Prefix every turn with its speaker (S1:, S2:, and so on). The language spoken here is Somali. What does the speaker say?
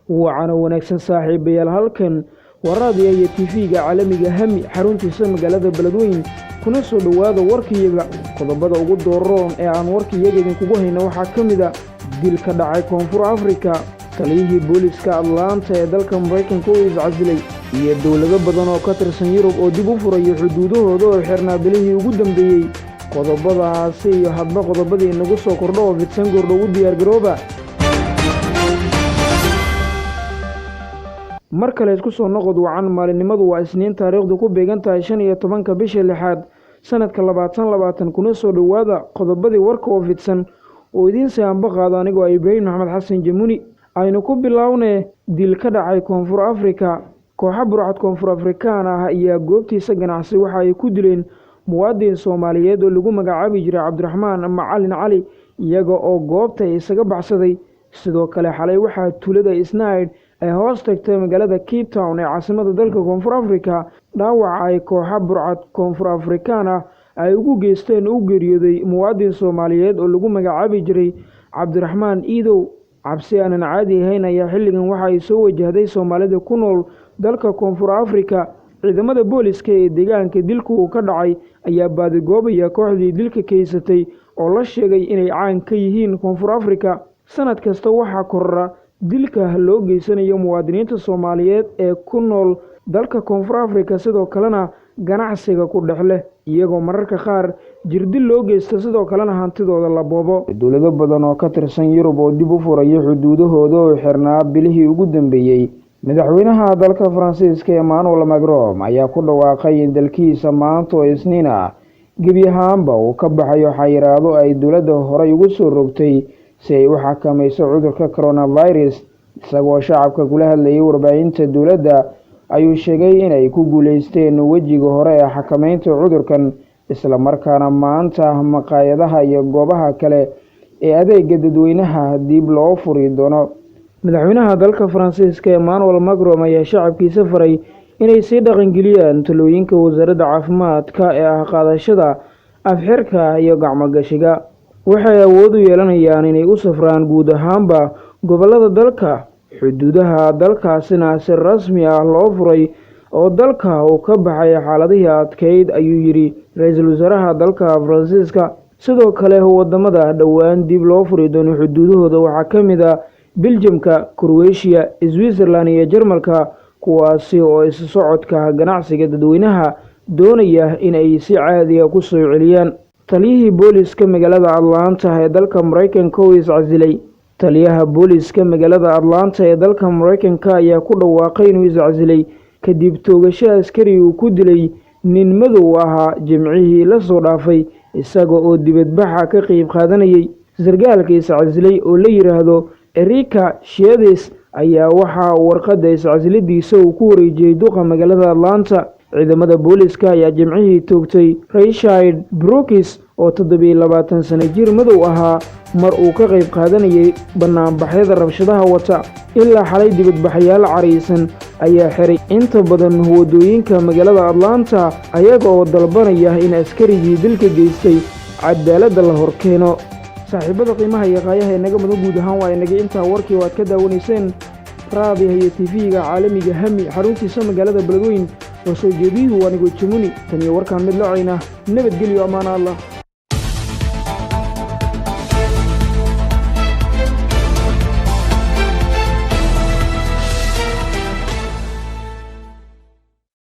S1: وعنا ونكسن صاحب يالهالكن waraadiya iyo TV-ga caalamiga Hami xaruntiisa magaalada Beledweyne kuna soo dhawaada warkiyaga qodobada ugu dooran ee aan warkiyaga idinkugu hayno waxaa kamid ah dil ka dhacay Koonfur Afrika taliyihii booliska Atlanta ee dalka Mareykanka oo iscasilay iyo dawlado badan oo ka tirsan Yurub oo dib u furay xuduudahooda oo xirnaa bilihii ugu dambeeyay qodobadaasi iyo hadba qodobadii nagu soo kordho oo fidsan gordho u diyaar garooba marka la isku soo noqod wacan maalinimadu waa Isniin taariikhdu ku beegan tahay 15 bisha 6 sanadka 2020 kuna soo dhawaada qodobadii warka oo fidsan oo idin saanba qaado anigoo Ibrahim Maxamed Xasan Jamuni aynu ku bilownay dil ka dhacay Koonfur Afrika koox burcad Koonfur Afrikaan ah ayaa goobtiisa ganacsi waxa ay ku dileen muwaadin Soomaaliyeed oo lagu magacaabi jiray Cabdiraxmaan Macalin Cali iyaga oo goobta isaga baxsaday sidoo kale xalay waxa tuulada Isnayd ay hoos tagtay magaalada Cape Town ee caasimadda dalka Koonfur Afrika dhaawac ay koox burcad Koonfur Afrikaan ah ay ugu geysteen u geeriyooday muwaadin Soomaaliyeed oo lagu magacaabi jiray Cabdiraxmaan Iidow cabsi aan caadi ahayn ayaa xilligan waxa ay soo wajahday Soomaalida ku nool dalka Koonfur Afrika ciidamada booliska ee deegaanka dilku ka dhacay ayaa baadigoobaya kooxdii dilka keysatay oo la sheegay inay caan ka yihiin Koonfur Afrika sanad kasta waxa korra dilka loo geysanayo muwaadiniinta Soomaaliyeed ee ku nool dalka Koonfur Afrika sidoo kalena ganacsiga ku dhaxle iyagoo mararka qaar jirdil loo geysto sidoo kalena hantidooda la boobo dawlado badan oo ka tirsan Yurub oo dib u furay xuduudahooda oo xirnaa bilihii ugu dambeeyay madaxweynaha dalka Faransiiska Emmanuel Macron ayaa ku dhawaaqay in dalkiisa maanta oo Isniin ah gebi ahaanba uu ka baxayo xayiraado ay dawladda hore ugu soo rogtay si ay u xakamayso cudurka coronavirus isagoo shacabka kula hadlayay warbaahinta dawladda ayuu sheegay inay ku guuleysteen wajiga hore ee xakamaynta cudurkan isla markaana maanta maqaayadaha iyo goobaha kale ee adeegga dadweynaha dib loo furi doono madaxweynaha dalka Faransiiska Emmanuel Macron ayaa shacabkiisa faray inay sii dhaqangeliyaan talooyinka wasaaradda caafimaadka ee qaadashada afxirka iyo gacmo gashiga waxay awood u yeelanayaan inay u safraan guud ahaanba gobolada dalka xuduudaha dalkaasina si rasmi ah loo furay oo dalka uu ka baxay xaaladihii adkeyd ayuu yiri ra'iisul wasaaraha dalka Faransiiska sidoo kale wadamada dhawaan dib loo furi doono xuduudahooda waxaa kamid ah Belgiumka, Croatia, Switzerland iyo Jarmalka kuwaasi oo is socodka ganacsiga dadweynaha doonaya in ay si caadi ah ku soo celiyaan taliyihii booliska magaalada Atlanta ee dalka Mareykanka oo iscasilay taliyaha booliska magaalada Atlanta ee dalka Mareykanka ayaa ku dhawaaqay inuu iscasilay kadib toogasho askari uu ku dilay nin madow ahaa jimcihii la soo dhaafay isaga oo dibadbaxa ka qayb qaadanayay sargaalka iscasilay oo la yiraahdo Erika Shedes ayaa waxa warqadda iscasilidiisa uu ku wareejiyay duqa magaalada Atlanta ciidamada booliska ayaa jimcihii toogtay Richard Brooks oo 27 sano jir madow ahaa mar uu ka qayb qaadanayay banaanbaxyada rabshadaha wata ilaa xalay dibadbaxyaal cariisan ayaa xiray inta badan wadooyinka magaalada Atlanta ayaga oo dalbanaya in askarigii dilka geystay cadaalad la horkeeno saaxiibada qiimaha iyo qaayaha inaga mudan guud ahaan waa inaga inta warkii waad ka daawanayseen raadiyaha iyo TV-ga caalamiga Hami xaruntiisa magaalada Beledweyne oo soo jeediyay anigu Jamuni tan iyo warkaan mid la cayna nabadgelyo amaana Allah